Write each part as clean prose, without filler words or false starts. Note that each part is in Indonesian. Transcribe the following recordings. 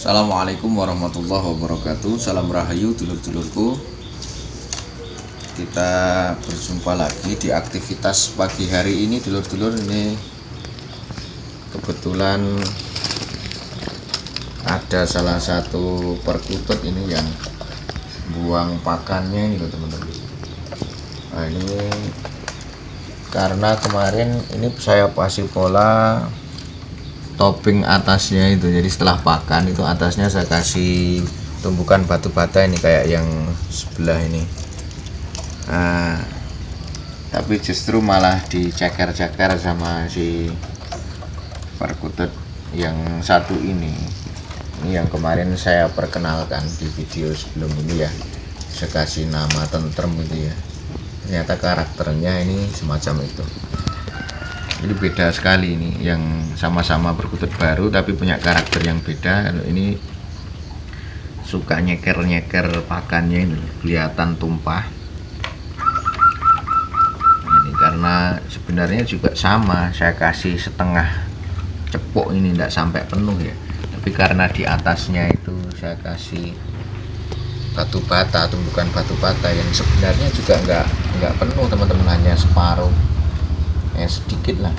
Assalamualaikum warahmatullahi wabarakatuh. Salam rahayu dulur-dulurku. Kita berjumpa lagi di aktivitas pagi hari ini dulur-dulur. Ini kebetulan ada salah satu perkutut ini yang buang pakannya ini loh teman-teman. Nah ini karena kemarin ini saya kasih pola topping atasnya itu, jadi setelah pakan itu atasnya saya kasih tumbukan batu bata ini kayak yang sebelah ini. Nah, tapi justru malah diceker-ceker sama si perkutut yang satu ini yang kemarin saya perkenalkan di video sebelum ini ya. Saya kasih nama tentrem gitu ya. Ternyata karakternya ini semacam itu. Jadi beda sekali ini, yang sama-sama perkutut baru tapi punya karakter yang beda. Kalau ini suka nyeker-nyeker pakannya ini, kelihatan tumpah. Ini karena sebenarnya juga sama, saya kasih setengah cepuk ini, tidak sampai penuh ya. Tapi karena di atasnya itu saya kasih batu bata, tumbukan batu bata yang sebenarnya juga nggak penuh teman-teman, hanya separuh. Ya sedikit lah,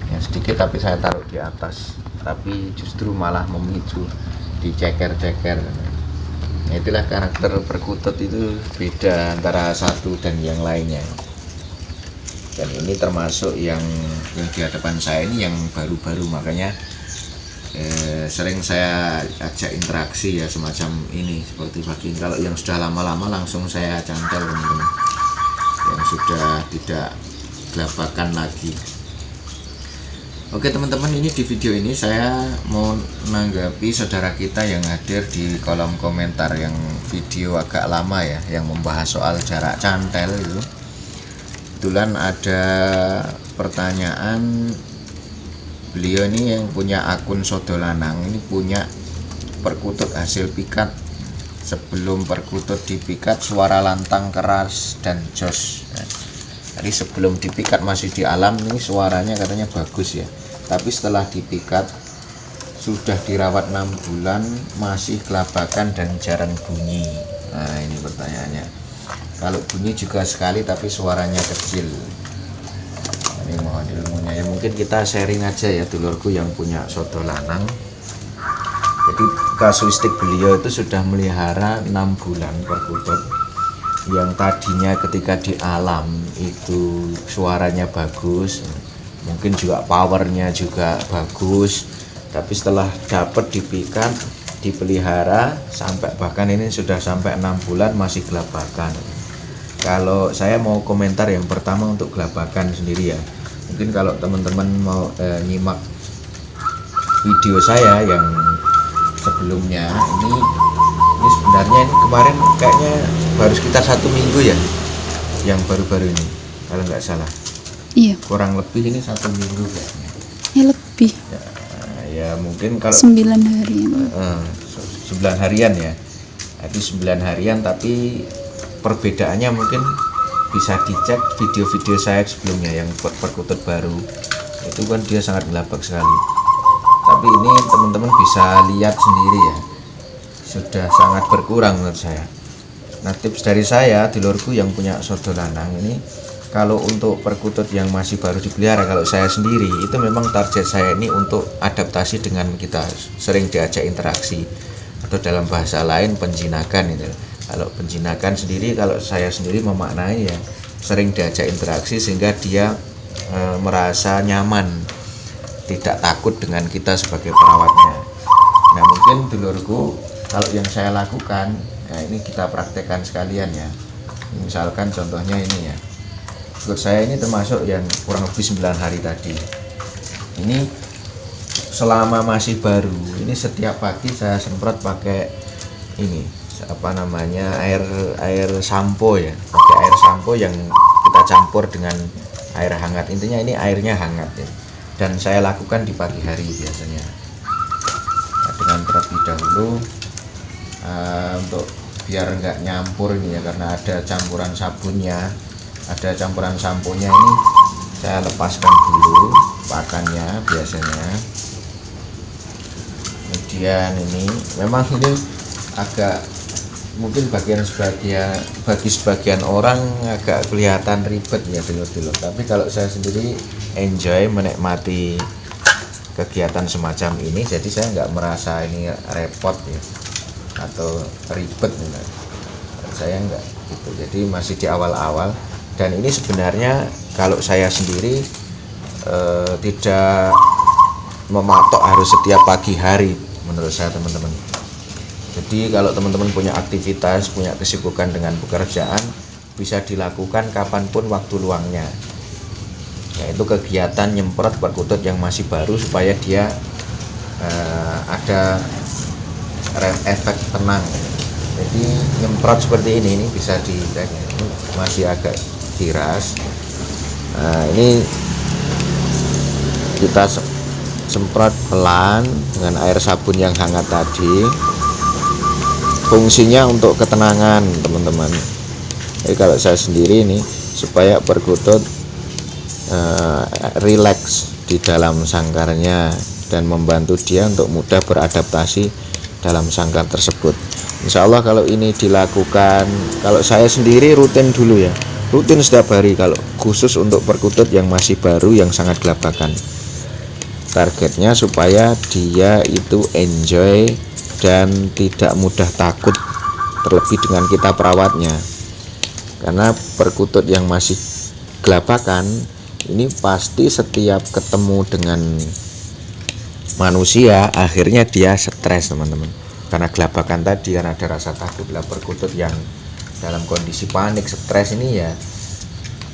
ya sedikit, tapi saya taruh di atas, tapi justru malah memicu diceker-ceker. Nah, itulah karakter perkutut, itu beda antara satu dan yang lainnya. Dan ini termasuk yang di hadapan saya ini yang baru-baru, makanya sering saya ajak interaksi ya semacam ini, seperti pagi ini. Kalau yang sudah lama-lama langsung saya cantel teman-teman, yang sudah tidak gelabakan lagi. Oke teman-teman, ini di video ini saya mau menanggapi saudara kita yang hadir di kolom komentar yang video agak lama ya, yang membahas soal jarak cantel itu. Kebetulan ada pertanyaan, beliau ini yang punya akun Sodolanang ini punya perkutut hasil pikat. Sebelum perkutut dipikat suara lantang keras dan jos. Jadi sebelum dipikat masih di alam ini suaranya katanya bagus ya, tapi setelah dipikat sudah dirawat 6 bulan masih kelabakan dan jarang bunyi. Nah ini pertanyaannya, kalau bunyi juga sekali tapi suaranya kecil. Ini mohon ilmunya ya, mungkin kita sharing aja ya dulurku yang punya soto lanang. Jadi kasuistik beliau itu sudah melihara 6 bulan perkutut yang tadinya ketika di alam itu suaranya bagus, mungkin juga powernya juga bagus, tapi setelah dapat dipikat, dipelihara sampai bahkan ini sudah sampai 6 bulan masih gelabakan. Kalau saya mau komentar yang pertama untuk gelabakan sendiri ya, mungkin kalau teman-teman mau nyimak video saya yang sebelumnya ini sebenarnya ini kemarin kayaknya baru sekitar 1 minggu ya, yang baru-baru ini kalau nggak salah. Iya. Kurang lebih ini 1 minggu kayaknya. Ya lebih. Ya mungkin kalau 9 harian. 9 harian ya. Itu 9 harian, tapi perbedaannya mungkin bisa dicek video-video saya sebelumnya yang perkutut baru. Itu kan dia sangat gelabak sekali. Tapi ini teman-teman bisa lihat sendiri ya, sudah sangat berkurang menurut saya. Nah tips dari saya dulurku yang punya soto lanang ini, kalau untuk perkutut yang masih baru dipelihara, kalau saya sendiri itu memang target saya ini untuk adaptasi dengan kita sering diajak interaksi, atau dalam bahasa lain penjinakan itu. Kalau penjinakan sendiri, kalau saya sendiri memaknai ya sering diajak interaksi sehingga dia merasa nyaman, tidak takut dengan kita sebagai perawatnya. Nah mungkin dulurku, kalau yang saya lakukan ya ini kita praktekkan sekalian ya. Misalkan contohnya ini ya, menurut saya ini termasuk yang kurang lebih 9 hari tadi. Ini selama masih baru, ini setiap pagi saya semprot pakai ini apa namanya, air sampo ya, pakai air sampo yang kita campur dengan air hangat. Intinya ini airnya hangat ya, dan saya lakukan di pagi hari biasanya. Nah, dengan terlebih dahulu untuk biar nggak nyampur ini ya, karena ada campuran sabunnya, ada campuran samponya, ini saya lepaskan dulu pakannya biasanya. kemudian ini memang ini agak mungkin bagi sebagian orang agak kelihatan ribet ya dulur-dulur, tapi kalau saya sendiri enjoy menikmati kegiatan semacam ini, jadi saya nggak merasa ini repot ya atau ribet ya. Saya nggak gitu, jadi masih di awal-awal. Dan ini sebenarnya kalau saya sendiri tidak mematok harus setiap pagi hari menurut saya teman-teman. Jadi kalau teman-teman punya aktivitas, punya kesibukan dengan pekerjaan, bisa dilakukan kapanpun waktu luangnya, yaitu kegiatan nyemprot perkutut yang masih baru supaya dia ada efek tenang. Jadi nyemprot seperti ini bisa dicek, masih agak kiras. Nah, ini kita semprot pelan dengan air sabun yang hangat tadi. Fungsinya untuk ketenangan teman-teman. Jadi kalau saya sendiri ini supaya perkutut rileks di dalam sangkarnya dan membantu dia untuk mudah beradaptasi dalam sangkar tersebut. Insya Allah kalau ini dilakukan, kalau saya sendiri rutin dulu ya, rutin setiap hari kalau khusus untuk perkutut yang masih baru yang sangat gelabakan. Targetnya supaya dia itu enjoy dan tidak mudah takut, terlebih dengan kita perawatnya. Karena perkutut yang masih gelabakan ini pasti setiap ketemu dengan manusia akhirnya dia stres teman-teman, karena gelabakan tadi, karena ada rasa takut. Lah perkutut yang dalam kondisi panik, stres ini ya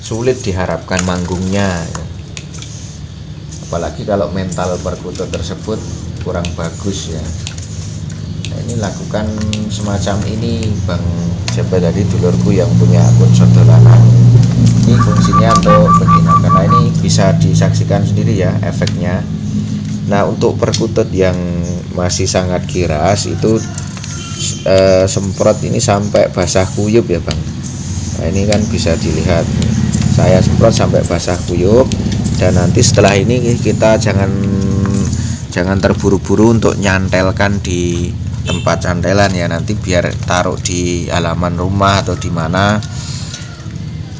sulit diharapkan manggungnya ya. Apalagi kalau mental perkutut tersebut kurang bagus ya. Nah, ini lakukan semacam ini Bang, siapa tadi dulurku yang punya akun Sodolanan, ini fungsinya untuk begini, karena ini bisa disaksikan sendiri ya efeknya. Nah untuk perkutut yang masih sangat kiras itu semprot ini sampai basah kuyup ya Bang. Nah ini kan bisa dilihat, saya semprot sampai basah kuyup. Dan nanti setelah ini kita jangan terburu-buru untuk nyantelkan di tempat cantelan ya, nanti biar taruh di halaman rumah atau di mana,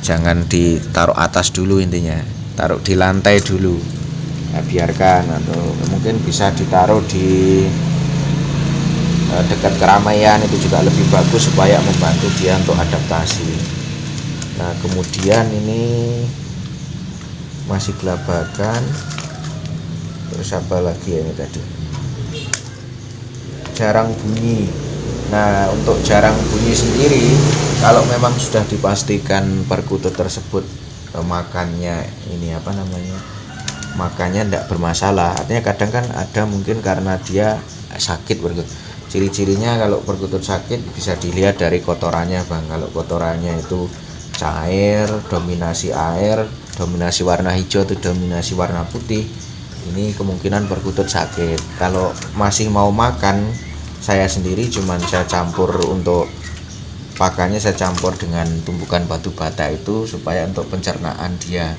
jangan ditaruh atas dulu, intinya taruh di lantai dulu. Nah, biarkan, atau mungkin bisa ditaruh di dekat keramaian, itu juga lebih bagus supaya membantu dia untuk adaptasi. Nah kemudian ini masih gelabakan, terus apa lagi ya ini tadi, jarang bunyi. Nah untuk jarang bunyi sendiri, kalau memang sudah dipastikan perkutut tersebut makannya ini apa namanya, makannya tidak bermasalah, artinya kadang kan ada mungkin karena dia sakit perkutut. Ciri-cirinya kalau perkutut sakit bisa dilihat dari kotorannya Bang. Kalau kotorannya itu cair, dominasi air, dominasi warna hijau atau dominasi warna putih, ini kemungkinan perkutut sakit. Kalau masih mau makan, saya sendiri cuman saya campur untuk pakannya, saya campur dengan tumbukan batu bata itu supaya untuk pencernaan dia,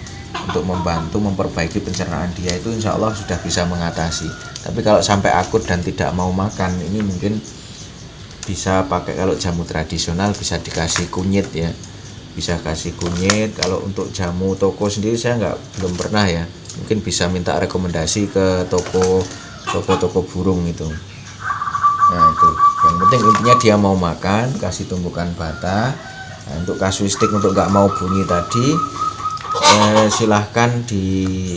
untuk membantu memperbaiki pencernaan dia, itu insya Allah sudah bisa mengatasi. Tapi kalau sampai akut dan tidak mau makan, ini mungkin bisa pakai, kalau jamu tradisional bisa dikasih kunyit ya, bisa kasih kunyit. Kalau untuk jamu toko sendiri saya belum pernah ya, mungkin bisa minta rekomendasi ke toko burung itu. Nah itu yang penting, intinya dia mau makan, kasih tumbukan bata. Nah, untuk kasuistik untuk nggak mau bunyi tadi, silahkan di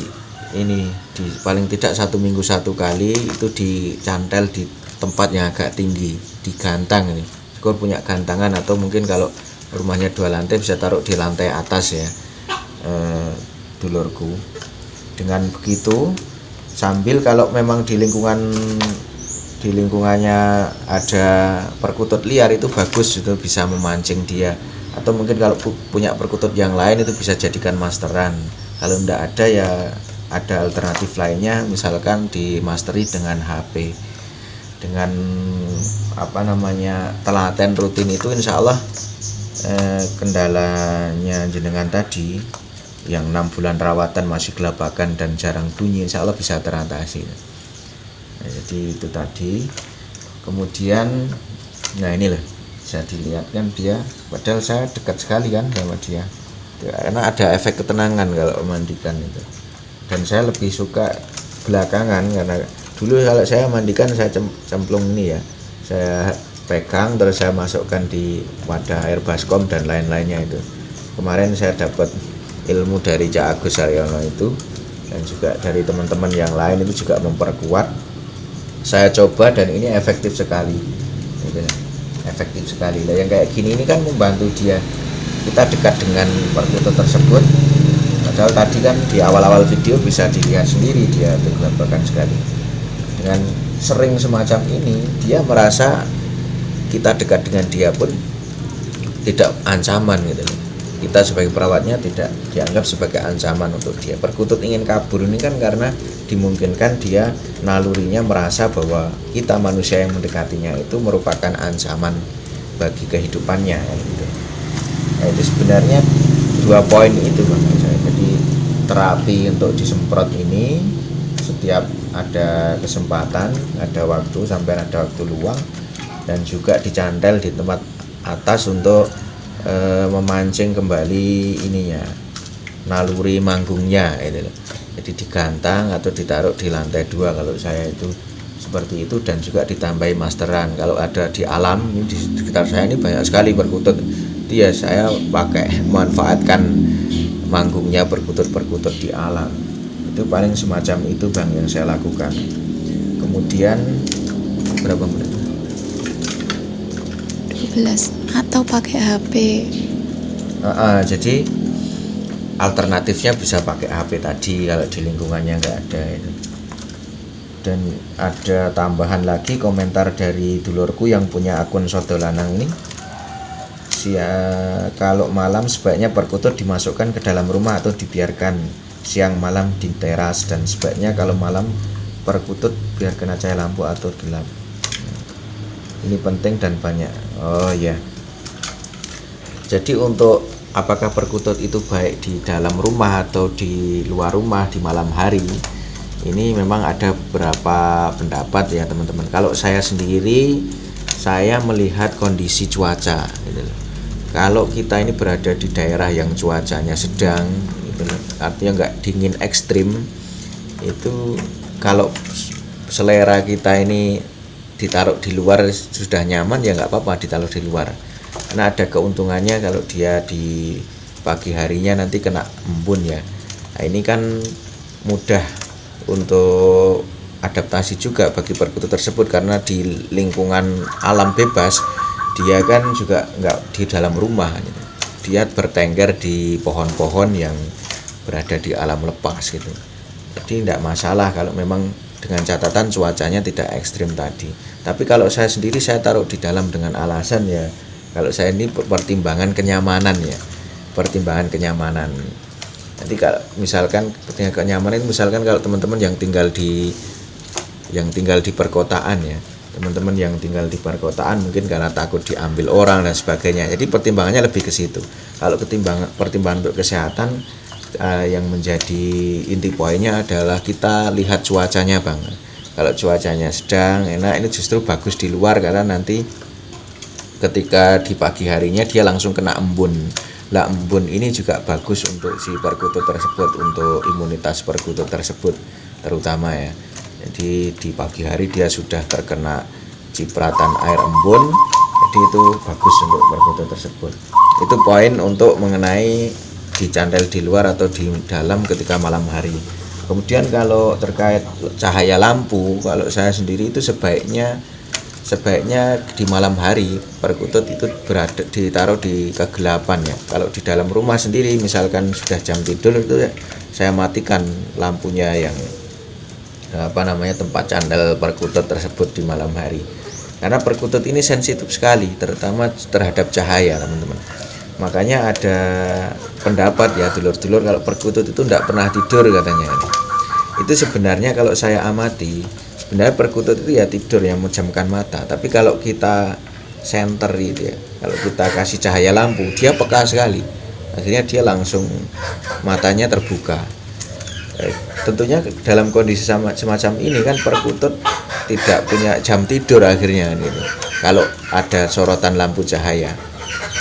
paling tidak 1 minggu 1 kali itu dicantel di tempat yang agak tinggi, digantang ini. Syukur punya gantangan, atau mungkin kalau rumahnya 2 lantai bisa taruh di lantai atas ya dulurku. Dengan begitu, sambil kalau memang di lingkungannya ada perkutut liar, itu bagus, itu bisa memancing dia. Atau mungkin kalau punya perkutut yang lain itu bisa jadikan masteran. Kalau tidak ada ya ada alternatif lainnya, misalkan dimasteri dengan HP, dengan telaten rutin itu insya Allah kendalanya jenengan tadi yang 6 bulan rawatan masih gelabakan dan jarang bunyi, insya Allah bisa teratasi. Nah, jadi itu tadi. Kemudian nah ini loh, bisa dilihat kan dia, padahal saya dekat sekali kan sama dia karena ada efek ketenangan kalau memandikan itu. Dan saya lebih suka belakangan, karena dulu kalau saya mandikan saya cemplung ini ya, saya pegang terus saya masukkan di wadah air baskom dan lain-lainnya itu. Kemarin saya dapat ilmu dari Cak Agus Haryono itu, dan juga dari teman-teman yang lain itu juga memperkuat. Saya coba dan ini efektif sekali gitu. Efektif sekali lah. Yang kayak gini ini kan membantu dia, kita dekat dengan perkutut tersebut. Padahal tadi kan di awal-awal video bisa dilihat sendiri dia tergambarkan sekali. Dengan sering semacam ini dia merasa kita dekat dengan dia pun tidak ancaman gitu. Kita sebagai perawatnya tidak dianggap sebagai ancaman untuk dia. Perkutut ingin kabur ini kan karena dimungkinkan dia nalurinya merasa bahwa kita manusia yang mendekatinya itu merupakan ancaman bagi kehidupannya gitu. Nah, itu sebenarnya 2 poin itu Bang saya. Jadi terapi untuk disemprot ini setiap ada kesempatan, ada waktu, sampai ada waktu luang, dan juga dicantel di tempat atas untuk memancing kembali ininya, naluri manggungnya itu. Jadi digantang atau ditaruh di lantai 2 kalau saya itu seperti itu, dan juga ditambahi masteran. Kalau ada di alam ini di sekitar saya ini banyak sekali perkutut. Ya saya pakai manfaatkan manggungnya perkutut-perkutut di alam. Itu paling semacam itu Bang yang saya lakukan. Kemudian berapa menit? 12 atau pakai HP. Jadi alternatifnya bisa pakai HP tadi kalau di lingkungannya nggak ada itu. Dan ada tambahan lagi komentar dari dulurku yang punya akun Sodo Lanang ini. Kalau malam sebaiknya perkutut dimasukkan ke dalam rumah atau dibiarkan siang malam di teras, dan sebaiknya kalau malam perkutut biar kena cahaya lampu atau gelap. Ini penting dan banyak. Oh ya. Jadi untuk apakah perkutut itu baik di dalam rumah atau di luar rumah di malam hari, ini memang ada beberapa pendapat ya teman-teman. Kalau saya sendiri, saya melihat kondisi cuaca gitu loh. Kalau kita ini berada di daerah yang cuacanya sedang gitu loh, artinya nggak dingin ekstrim, itu kalau selera kita ini ditaruh di luar sudah nyaman ya nggak apa-apa ditaruh di luar, karena ada keuntungannya kalau dia di pagi harinya nanti kena embun ya. Nah, ini kan mudah untuk adaptasi juga bagi perkutut tersebut, karena di lingkungan alam bebas dia kan juga nggak di dalam rumah gitu. Dia bertengger di pohon-pohon yang berada di alam lepas gitu. Jadi tidak masalah kalau memang dengan catatan cuacanya tidak ekstrim tadi. Tapi kalau saya sendiri saya taruh di dalam dengan alasan ya, kalau saya ini pertimbangan kenyamanan ya, pertimbangan kenyamanan. Nanti kalau misalkan pertimbangan kenyamanan, misalkan kalau teman-teman yang tinggal di perkotaan ya, teman-teman yang tinggal di perkotaan mungkin karena takut diambil orang dan sebagainya. Jadi pertimbangannya lebih ke situ. Kalau pertimbangan untuk kesehatan, yang menjadi inti poinnya adalah kita lihat cuacanya Bang. Kalau cuacanya sedang enak, ini justru bagus di luar, karena nanti ketika di pagi harinya dia langsung kena embun. Lah embun ini juga bagus untuk si perkutut tersebut, untuk imunitas perkutut tersebut terutama ya. Jadi di pagi hari dia sudah terkena cipratan air embun, jadi itu bagus untuk perkutut tersebut. Itu poin untuk mengenai dicantel di luar atau di dalam ketika malam hari. Kemudian kalau terkait cahaya lampu, kalau saya sendiri itu sebaiknya di malam hari perkutut itu berada ditaruh di kegelapan ya. Kalau di dalam rumah sendiri misalkan sudah jam tidur itu ya, saya matikan lampunya yang tempat candal perkutut tersebut di malam hari, karena perkutut ini sensitif sekali terutama terhadap cahaya teman-teman. Makanya ada pendapat ya dulur-dulur kalau perkutut itu tidak pernah tidur katanya. Itu sebenarnya kalau saya amati, sebenarnya perkutut itu ya tidur yang memejamkan mata, tapi kalau kita senter gitu ya, kalau kita kasih cahaya lampu dia peka sekali, akhirnya dia langsung matanya terbuka. Tentunya dalam kondisi semacam ini kan perkutut tidak punya jam tidur akhirnya gitu. Kalau ada sorotan lampu cahaya,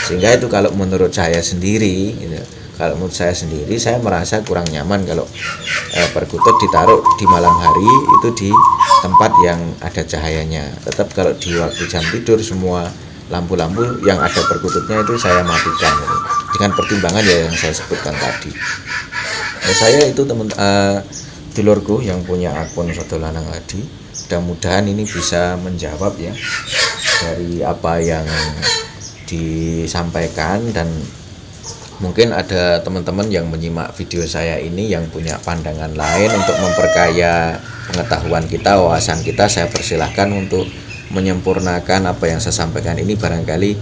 sehingga itu kalau menurut saya sendiri, gitu, kalau menurut saya sendiri, saya merasa kurang nyaman kalau perkutut ditaruh di malam hari itu di tempat yang ada cahayanya. Tetap kalau di waktu jam tidur semua lampu-lampu yang ada perkututnya itu saya matikan gitu. Dengan pertimbangan ya yang saya sebutkan tadi. Nah, saya itu dulurku yang punya akun Soto Lanang Adi. Mudah-mudahan ini bisa menjawab ya dari apa yang disampaikan, dan mungkin ada teman-teman yang menyimak video saya ini yang punya pandangan lain untuk memperkaya pengetahuan kita, wawasan kita. Saya persilahkan untuk menyempurnakan apa yang saya sampaikan ini. Barangkali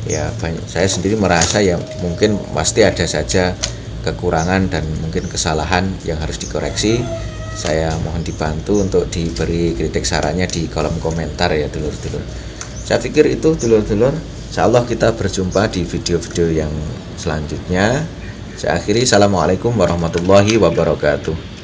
ya saya sendiri merasa ya mungkin pasti ada saja kekurangan dan mungkin kesalahan yang harus dikoreksi. Saya mohon dibantu untuk diberi kritik sarannya di kolom komentar ya dulur-dulur. Saya pikir itu dulur-dulur. Insyaallah kita berjumpa di video-video yang selanjutnya. Saya akhiri, assalamualaikum warahmatullahi wabarakatuh.